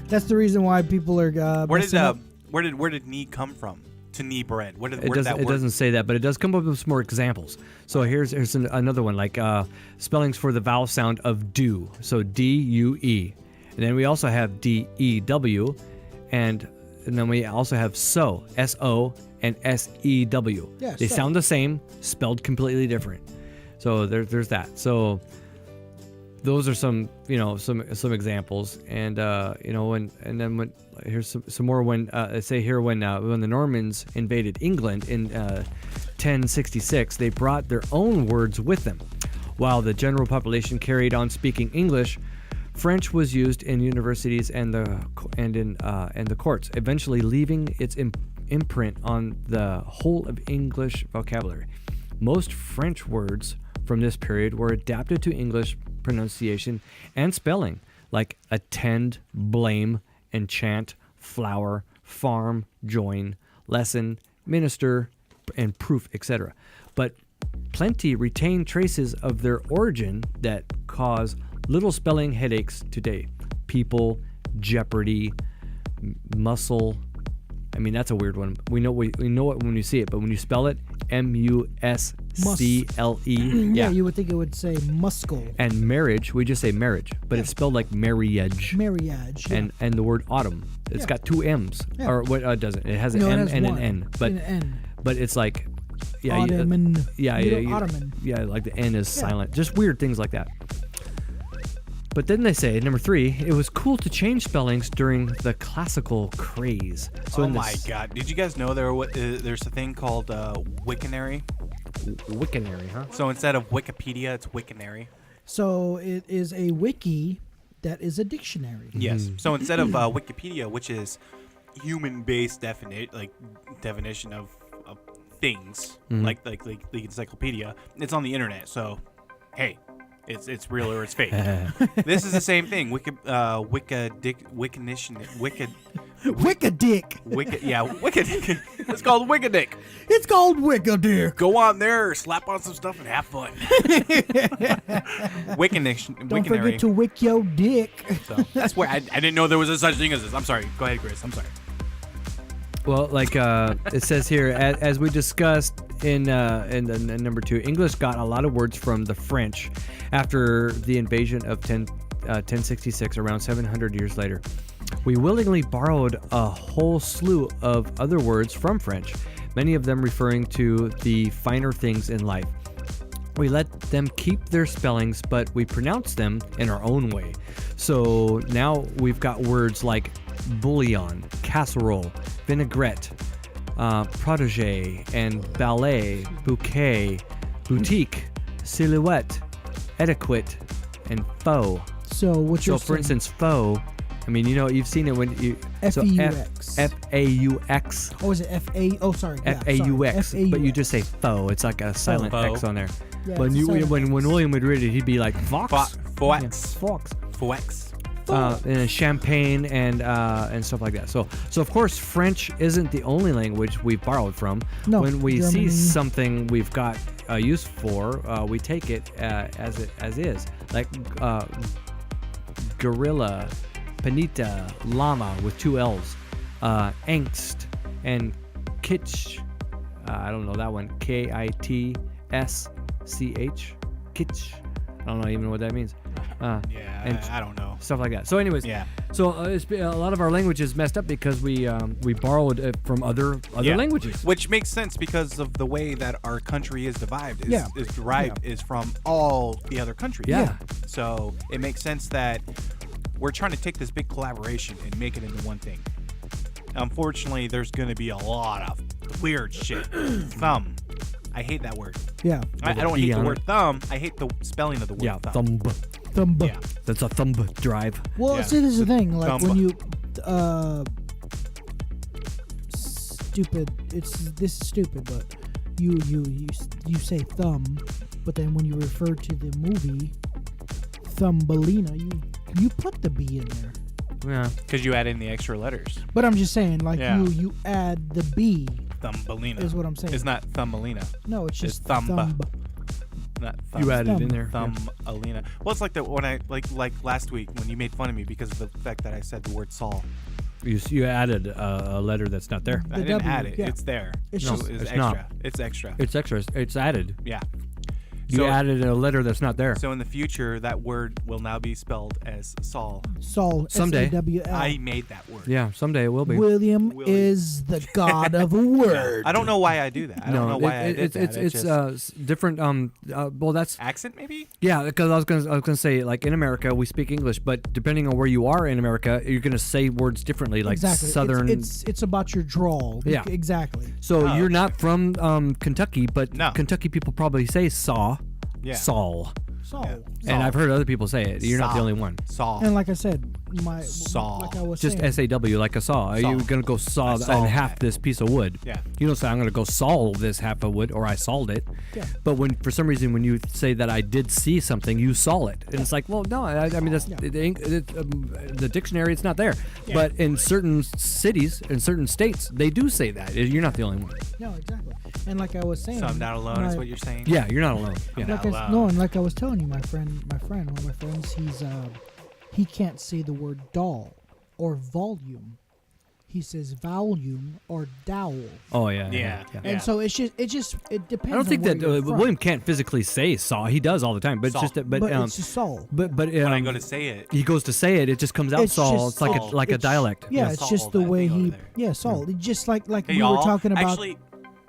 That's the reason why people are. Where did knee come from? To knee bread. Where did that word? It doesn't say that, but it does come up with some more examples. So here's another one, like spellings for the vowel sound of do. So D-U-E. And then we also have D-E-W. And then we also have so, S-O, and S-E-W. Yeah, they sound the same, spelled completely different. So there's that. So those are some examples. And here's some more when say here when the Normans invaded England in 1066, they brought their own words with them. While the general population carried on speaking English, French was used in universities and the courts, eventually leaving its imprint on the whole of English vocabulary. Most French words from this period were adapted to English pronunciation and spelling, like attend, blame, enchant, flower, farm, join, lesson, minister, and proof, etc. But plenty retain traces of their origin that cause little spelling headaches today. People, jeopardy, muscle. I mean, that's a weird one. We know it when we see it, but when you spell it, M-U-S-C-L-E. Yeah, you would think it would say muscle. And marriage, we just say marriage, but it's spelled like marriage. Marriage. Yeah. And the word autumn, it's got two M's. Yeah. Or what doesn't? It has an M and an N. But it's like Ottoman. Ottoman. Yeah, like the N is silent. Just weird things like that. But then they say, number 3, it was cool to change spellings during the classical craze. So my God. Did you guys know there's a thing called Wiktionary? Wiktionary, huh? So instead of Wikipedia, it's Wiktionary. So it is a wiki that is a dictionary. Yes. Mm-hmm. So instead of Wikipedia, which is human-based definition of things, like the encyclopedia, it's on the internet. So, hey. It's real or it's fake. This is the same thing. Wikadick. It's called Wikadick. It's called Wikadick. Go on there, slap on some stuff, and have fun. Don't forget to wick your dick. So that's where I didn't know there was a such thing as this. I'm sorry. Go ahead, Chris. I'm sorry. Well, like it says here, as we discussed in number 2, English got a lot of words from the French after the invasion of 1066, around 700 years later. We willingly borrowed a whole slew of other words from French, many of them referring to the finer things in life. We let them keep their spellings, but we pronounce them in our own way. So now we've got words like bouillon, casserole, vinaigrette, protege, and ballet, bouquet, boutique, silhouette, etiquette, and faux. So for instance, faux, I mean, you've seen it when you... F-E-U-X. F-A-U-X. Oh, is it F-A? Oh, sorry. F-A-U-X. But you just say faux. It's like a silent X on there. Yeah, when William would read it, he'd be like, Fox. Fox. And champagne and stuff like that. So of course French isn't the only language we've borrowed from. No, when we Germany. see something we've got use for, we take it as is. Like gorilla, panita, llama with 2 L's, angst, and kitsch. I don't know that one. K-I-T-S-C-H. Kitsch. I don't know even what that means. I don't know. Stuff like that. So anyways, so it's a lot of our language is messed up because we borrowed it from other languages. Which makes sense because of the way that our country is divided. Is from all the other countries. Yeah. So it makes sense that we're trying to take this big collaboration and make it into one thing. Unfortunately, there's going to be a lot of weird shit. Thumb. I hate that word. Yeah. I don't hate the word thumb. I hate the spelling of the word thumb. Thumb. Yeah. That's a thumb drive. Well, see, this is the thing. Like when you, stupid. This is stupid, but you say thumb, but then when you refer to the movie Thumbelina, you put the B in there. Yeah. Because you add in the extra letters. But I'm just saying, like you add the B. Thumbelina is what I'm saying. It's not Thumbelina. No, it's just Thumb. Not You added Thumb. in there. Yeah. Alina. Well, it's like that when I like last week when you made fun of me because of the fact that I said the word Saul. You added a letter that's not there. I didn't W, add it. yeah. It's there. It's So just- it's It's extra. not. It's extra. It's extra. It's added. Yeah. You So- added a letter that's not there. So in the future, that word will now be spelled as Saul. Saul. Someday. S-A-W-L. I made that word. Yeah, someday it will be. William William. is the god of a word. I don't know why I do that. I don't know why I did that. It's different. Well, that's accent maybe. yeah. Because I was gonna say like in America we speak English, but depending on where you are in America, you're gonna say words differently. Like Exactly. Southern. It's about your drawl. Yeah. Exactly. So Oh, you're okay. not from Kentucky, but No. Kentucky people probably say saw, Yeah. Saul, Saul. Yeah. and I've heard other people say it. You're not the Saw. only one. Saul. And like I said, Saw. like I was Just saying, SAW, like a saw. Are you Saw. gonna go saw I saw in half that. this piece of wood? Yeah. You don't say I'm gonna go saw this half of wood, or I sawed it. Yeah. But when for some reason when you say that I did see something, you saw it, and it's like, well, no, I mean that's Yeah. the dictionary. It's not there. But in certain cities, in certain states, they do say that. You're not the only one. No, exactly. And like I was saying, So I'm not alone. Is my- what you're saying? Yeah, you're not alone. Yeah. Like Not no, alone. and like I was telling you, one of my friends, he can't say the word doll or volume. He says volume or dowel. Oh yeah. Yeah. And so it depends. I don't think on that where you're from. William can't physically say saw. He does all the time, but Saw. it's just that. but But it's just Saul. but When I go to say it, he goes to say it, it just comes out It's Saul. just It's like Saul. a like a It's- dialect. Yeah, Yeah, it's Saul, just the that way thing he. over there. Yeah, Saul. Just like hey we y'all. were talking about Actually,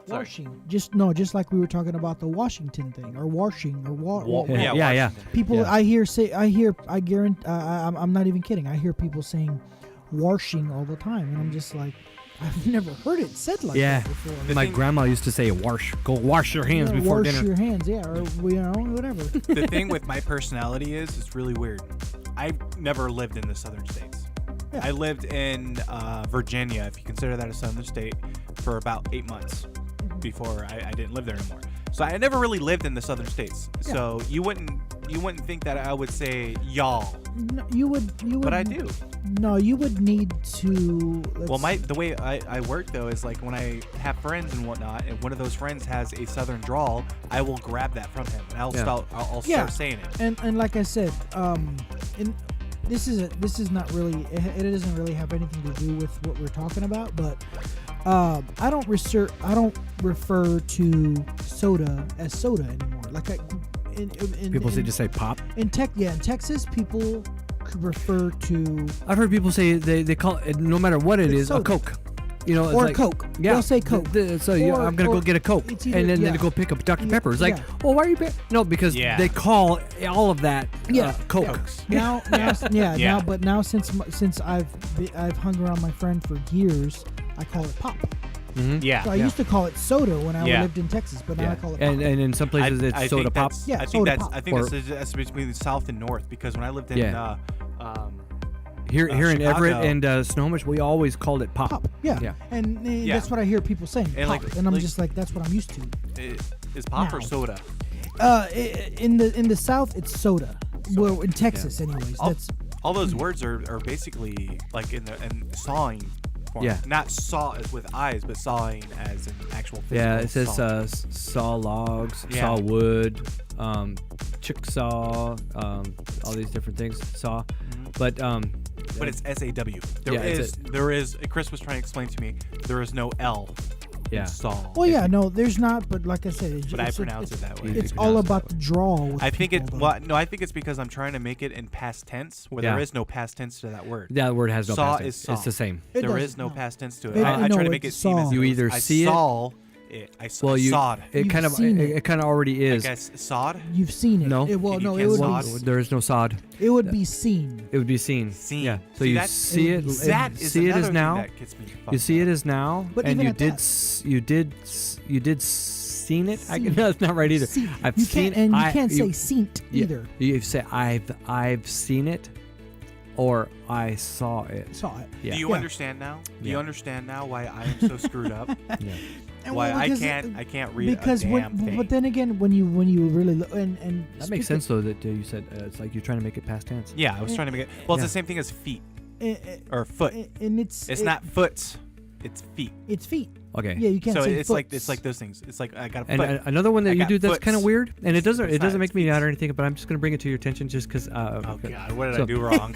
sorry. washing. Just like we were talking about the Washington thing or washing or Yeah, yeah. Washington. people. Yeah. I guarantee. I'm not even kidding. I hear people saying washing all the time, and I'm just like, I've never heard it said like Yeah. that before. My thing- grandma used to say, "Wash, go wash your hands Yeah, before wash dinner." your hands, yeah, or whatever. The thing with my personality is it's really weird. I've never lived in the southern states. Yeah. I lived in Virginia, if you consider that a southern state, for about 8 months before I didn't live there anymore. So I never really lived in the southern states. Yeah. So you wouldn't think that I would say y'all, No, you would. but I do. No, you would need to. Well, the way I work though is like when I have friends and whatnot, and one of those friends has a southern drawl, I will grab that from him and I'll Yeah. I'll Yeah. start saying it. and like I said, and this is not really. It doesn't really have anything to do with what we're talking about, but. I don't refer to soda as soda anymore. Like People say just say pop. in Texas, people could refer to I've heard people say they call it, no matter what it It's is, a soda. Coke. You know, it's or like, Coke. Yeah, They'll say Coke. So Or- I'm gonna go or get a Coke, it's either- and then yeah. they go pick up Dr. Yeah, Pepper. It's like, yeah. well, why are you? No, because Yeah. they call all of that Yeah. Coke. Cokes. now, Yeah. now since I've hung around my friend for years, I call it pop. Mhm. Yeah. So I used to call it soda when I Yeah. lived in Texas, but now Yeah. I call it pop. And in some places it's I soda think pop. that's- Yeah, I think soda that's pop. I think Or- that's between the south and north because when I lived in Yeah. Here in Chicago. Everett and Snohomish, we always called it pop. Pop, yeah. Yeah. And Yeah. that's what I hear people saying, And pop. like- and I'm like- just like, that's what I'm used to. is pop or Now. soda? In the South, it's soda. Well, in Texas, anyways. All, That's all those words are basically like in sawing form. Yeah. Not saw as with eyes, but sawing as an actual physical Yeah, it says saw. saw logs, Yeah. saw wood, chicksaw, all these different things. Saw, but But it's SAW. Yeah, it's There is. Chris was trying to explain to me. There is no L. Yeah. In saw. well, yeah, no, there's not. But like I said, it's, But I it's, pronounce it that way. It's You all pronounce it about the draw. With I think people, it. though. Well, no, I think it's because I'm trying to make it in past tense, where Yeah. there is no past tense to that word. that word has no Saw past is tense. saw. It's the same. It There doesn't, is no no. past tense to it. It- I no, try to make it it's seem as saw. You if either I see it- saw it. I Well, you sawed. it You've kind of seen it. it kind of already I is. guess sawed. You've seen it. No. Well, You no, can't it would sod. be. There is no sod. It would be seen. It would be seen. Seen. Yeah. So See, you that's- see it. That is see it another as thing now. that gets me You fucked see it up. as now, But and even you at did. that- You did seen it. Seen. No, it's not right either. Seen. I've You seen. can't, and you I- can't you- say seent yeah, either. You say I've seen it, or I saw it. Saw it. Yeah. Do you Yeah. understand now? Do you Yeah. understand now why I am so screwed up? Yeah. And Why well, I because can't read because a damn thing. but then again, when you really look and That makes sense though. That you said it's like you're trying to make it past tense. Yeah, I was trying to make it. Well, it's Yeah. the same thing as feet and or foot. it's It's not foot. It's feet. It's feet. Okay. Yeah, you can't So say it's foots. like those things. It's like I got a And foot. another one I that you got do that's kind of foots. weird, and it doesn't Besides make me feet. mad or anything, but I'm just going to bring it to your attention just because. Oh God, what did so- I do wrong?